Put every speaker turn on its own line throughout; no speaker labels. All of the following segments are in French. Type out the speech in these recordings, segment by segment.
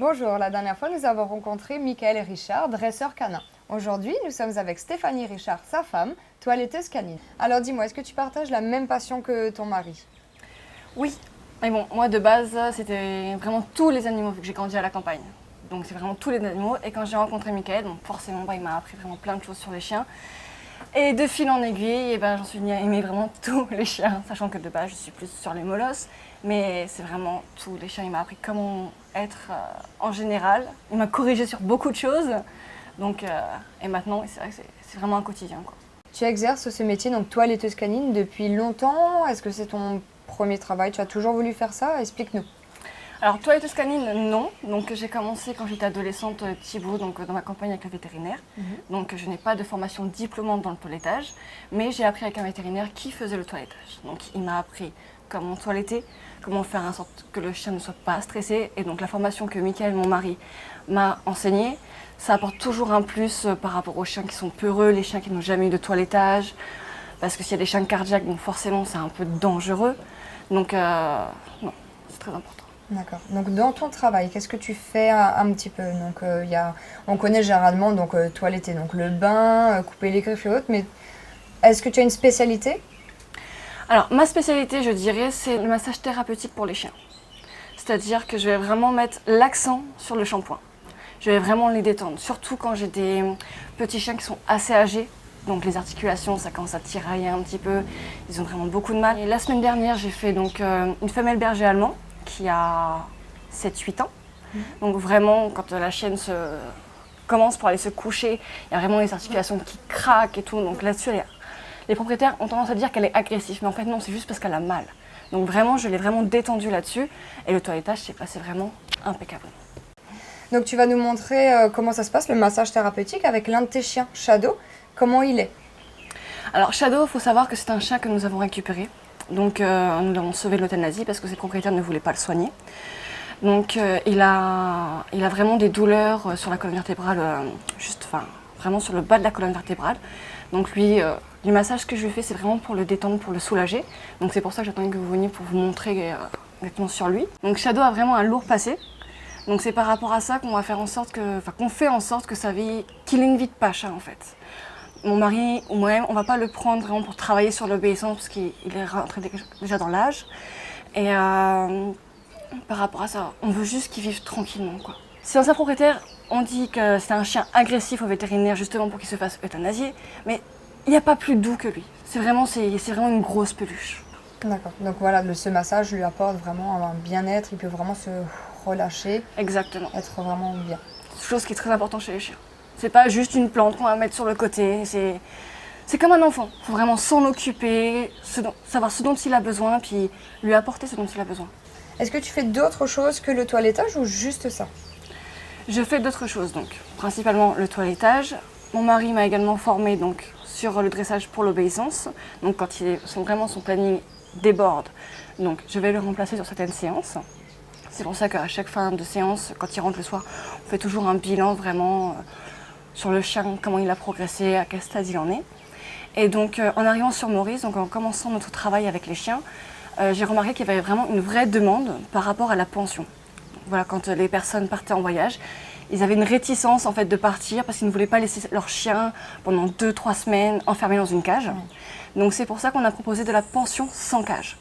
Bonjour, la dernière fois nous avons rencontré Michael et Richard, dresseurs canins. Aujourd'hui, nous sommes avec Stéphanie Richard, sa femme, toiletteuse canine. Alors dis-moi, est-ce que tu partages la même passion que ton mari?
Oui, mais bon, moi de base, c'était vraiment tous les animaux vu que j'ai grandi à la campagne. Donc c'est vraiment tous les animaux. Et quand j'ai rencontré Michael, donc forcément, il m'a appris vraiment plein de choses sur les chiens. Et de fil en aiguille, j'en suis venue à aimer vraiment tous les chiens, sachant que de base, je suis plus sur les molosses. Mais c'est vraiment tous les chiens. Il m'a appris comment être en général. Il m'a corrigé sur beaucoup de choses. Donc, et maintenant, c'est vrai que c'est vraiment un quotidien, quoi.
Tu exerces ce métier, donc toiletteuse canine, depuis longtemps. Est-ce que c'est ton premier travail? Tu as toujours voulu faire ça? Explique-nous.
Alors, toiletteuse canine, non. Donc, j'ai commencé quand j'étais adolescente, petit bout, donc dans ma campagne avec le vétérinaire. Donc, je n'ai pas de formation diplômante dans le toilettage, mais j'ai appris avec un vétérinaire qui faisait le toilettage. Donc, il m'a appris comment toiletter, comment faire en sorte que le chien ne soit pas stressé. Et donc, la formation que Michael, mon mari, m'a enseignée, ça apporte toujours un plus par rapport aux chiens qui sont peureux, les chiens qui n'ont jamais eu de toilettage. Parce que s'il y a des chiens cardiaques, donc forcément, c'est un peu dangereux. Donc, non, c'est très important.
D'accord. Donc dans ton travail, qu'est-ce que tu fais un petit peu? Donc on connaît généralement donc toiletter, donc le bain, couper les griffes et autres, mais est-ce que tu as une spécialité?
Alors, ma spécialité, je dirais, c'est le massage thérapeutique pour les chiens. C'est-à-dire que je vais vraiment mettre l'accent sur le shampoing. Je vais vraiment les détendre, surtout quand j'ai des petits chiens qui sont assez âgés. Donc les articulations, ça commence à tirailler un petit peu, ils ont vraiment beaucoup de mal. Et la semaine dernière, j'ai fait donc une femelle berger allemand qui a 7-8 ans. Donc vraiment, quand la chienne commence pour aller se coucher, il y a vraiment les articulations qui craquent et tout. Donc là-dessus, les propriétaires ont tendance à dire qu'elle est agressive, mais en fait non, c'est juste parce qu'elle a mal. Donc vraiment, je l'ai vraiment détendue là-dessus. Et le toilettage s'est passé vraiment impeccable.
Donc tu vas nous montrer comment ça se passe, le massage thérapeutique avec l'un de tes chiens, Shadow. Comment il est?
Alors Shadow, il faut savoir que c'est un chien que nous avons récupéré. Donc nous l'avons sauvé de l'euthanasie parce que ses propriétaires ne voulaient pas le soigner. Donc il a vraiment des douleurs sur la colonne vertébrale, vraiment sur le bas de la colonne vertébrale. Donc lui, du massage que je lui fais, c'est vraiment pour le détendre, pour le soulager. Donc c'est pour ça que j'attendais que vous veniez pour vous montrer exactement sur lui. Donc Shadow a vraiment un lourd passé. Donc c'est par rapport à ça qu'on fait en sorte que sa vie, qu'il ait une vie de pacha en fait. Mon mari ou moi-même, on ne va pas le prendre vraiment pour travailler sur l'obéissance parce qu'il est rentré déjà dans l'âge. Et par rapport à ça, on veut juste qu'il vive tranquillement, quoi. Si dans sa propriétaire, on dit que c'est un chien agressif au vétérinaire justement pour qu'il se fasse euthanasier, mais il n'y a pas plus doux que lui. C'est vraiment une grosse peluche.
D'accord. Donc voilà, ce massage lui apporte vraiment un bien-être, il peut vraiment se relâcher.
Exactement.
Être vraiment bien.
Chose qui est très importante chez les chiens. C'est pas juste une plante qu'on va mettre sur le côté, c'est comme un enfant. Il faut vraiment s'en occuper, savoir ce dont il a besoin, puis lui apporter ce dont il a besoin.
Est-ce que tu fais d'autres choses que le toilettage ou juste ça?
Je fais d'autres choses, donc principalement le toilettage. Mon mari m'a également formée donc, sur le dressage pour l'obéissance. Donc quand vraiment son planning déborde, donc je vais le remplacer sur certaines séances. C'est pour ça qu'à chaque fin de séance, quand il rentre le soir, on fait toujours un bilan vraiment sur le chien, comment il a progressé, à quel stade il en est. Et donc en arrivant sur Maurice, donc en commençant notre travail avec les chiens, j'ai remarqué qu'il y avait vraiment une vraie demande par rapport à la pension. Donc, voilà, quand les personnes partaient en voyage, ils avaient une réticence en fait de partir parce qu'ils ne voulaient pas laisser leur chien pendant 2-3 semaines enfermé dans une cage. Donc c'est pour ça qu'on a proposé de la pension sans cage.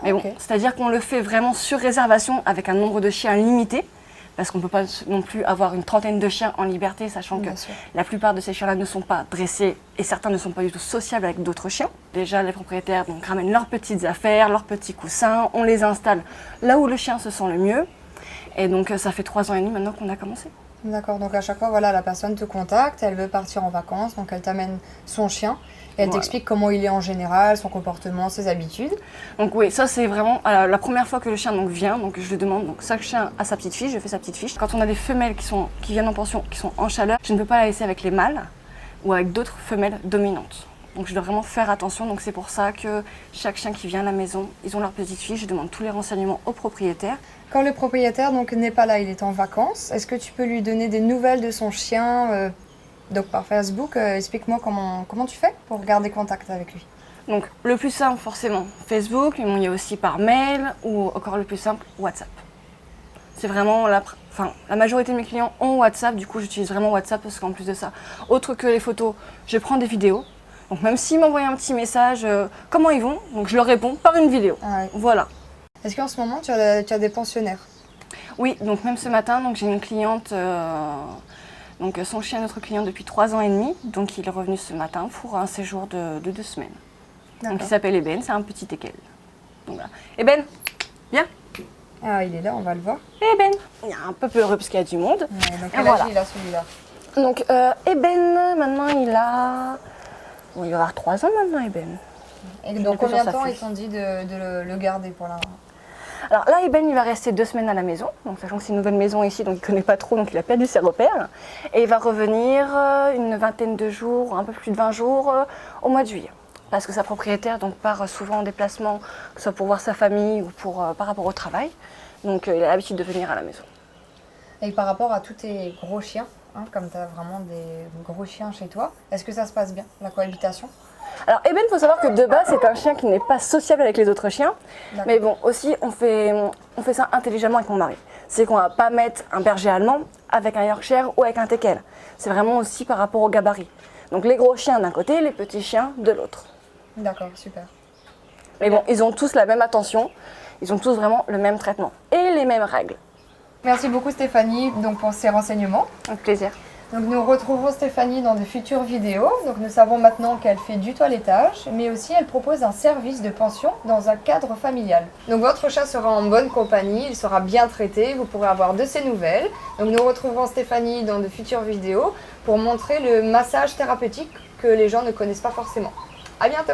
Mais bon, c'est-à-dire qu'on le fait vraiment sur réservation avec un nombre de chiens limité, parce qu'on ne peut pas non plus avoir une trentaine de chiens en liberté, sachant que la plupart de ces chiens-là ne sont pas dressés et certains ne sont pas du tout sociables avec d'autres chiens. Déjà, les propriétaires donc, ramènent leurs petites affaires, leurs petits coussins, on les installe là où le chien se sent le mieux. Et donc, ça fait 3 ans et demi maintenant qu'on a commencé.
D'accord, donc à chaque fois, voilà, la personne te contacte, elle veut partir en vacances, donc elle t'amène son chien et elle t'explique comment il est en général, son comportement, ses habitudes.
Donc oui, ça c'est vraiment la première fois que le chien donc, vient, donc je lui demande, donc chaque chien a sa petite fiche, je fais sa petite fiche. Quand on a des femelles qui viennent en pension, qui sont en chaleur, je ne peux pas la laisser avec les mâles ou avec d'autres femelles dominantes. Donc je dois vraiment faire attention, donc c'est pour ça que chaque chien qui vient à la maison, ils ont leur petite fiche, je demande tous les renseignements au propriétaire.
Quand le propriétaire donc n'est pas là, il est en vacances, est-ce que tu peux lui donner des nouvelles de son chien donc par Facebook? Explique-moi comment tu fais pour garder contact avec lui.
Donc le plus simple forcément Facebook, mais il y a aussi par mail ou encore le plus simple WhatsApp. C'est vraiment enfin, la majorité de mes clients ont WhatsApp, du coup j'utilise vraiment WhatsApp parce qu'en plus de ça, autre que les photos, je prends des vidéos. Donc même s'ils m'envoient un petit message, comment ils vont, donc je leur réponds par une vidéo.
Ah ouais.
Voilà.
Est-ce qu'en ce moment, tu as des pensionnaires?
Oui, donc même ce matin, donc j'ai une cliente, donc son chien est notre client depuis 3 ans et demi, donc il est revenu ce matin pour un séjour de 2 semaines. Donc il s'appelle Eben, c'est un petit teckel. Donc voilà. Eben, viens.
Ah, il est là, on va le voir.
Eben, il est un peu peureux parce qu'il y a du monde.
Ouais, donc
Et
quel âge il a celui-là?
Donc Eben, maintenant il a... Bon, il va avoir 3 ans maintenant, Eben.
Et
Je
dans
l'ai plus
combien
sur
de
sa
temps ils
fiche.
t'ont dit de le garder pour la...
Alors là, Eben, il va rester 2 semaines à la maison. Donc sachant que c'est une nouvelle maison ici, donc il ne connaît pas trop, donc il a perdu ses repères. Et il va revenir une vingtaine de jours, un peu plus de 20 jours, au mois de juillet. Parce que sa propriétaire donc, part souvent en déplacement, que ce soit pour voir sa famille ou par rapport au travail. Donc il a l'habitude de venir à la maison.
Et par rapport à tous tes gros chiens, hein, comme tu as vraiment des gros chiens chez toi, est-ce que ça se passe bien, la cohabitation?
Alors Eben, il faut savoir que de base, c'est un chien qui n'est pas sociable avec les autres chiens.
D'accord.
Mais bon, aussi, on fait ça intelligemment avec mon mari. C'est qu'on ne va pas mettre un berger allemand avec un Yorkshire ou avec un teckel. C'est vraiment aussi par rapport au gabarit. Donc les gros chiens d'un côté, les petits chiens de l'autre.
D'accord, super.
Mais bon, ils ont tous la même attention, ils ont tous vraiment le même traitement et les mêmes règles.
Merci beaucoup Stéphanie donc, pour ces renseignements.
Avec plaisir.
Donc nous retrouverons Stéphanie dans de futures vidéos. Donc nous savons maintenant qu'elle fait du toilettage, mais aussi elle propose un service de pension dans un cadre familial. Donc votre chat sera en bonne compagnie, il sera bien traité, vous pourrez avoir de ses nouvelles. Donc nous retrouverons Stéphanie dans de futures vidéos pour montrer le massage thérapeutique que les gens ne connaissent pas forcément. À bientôt!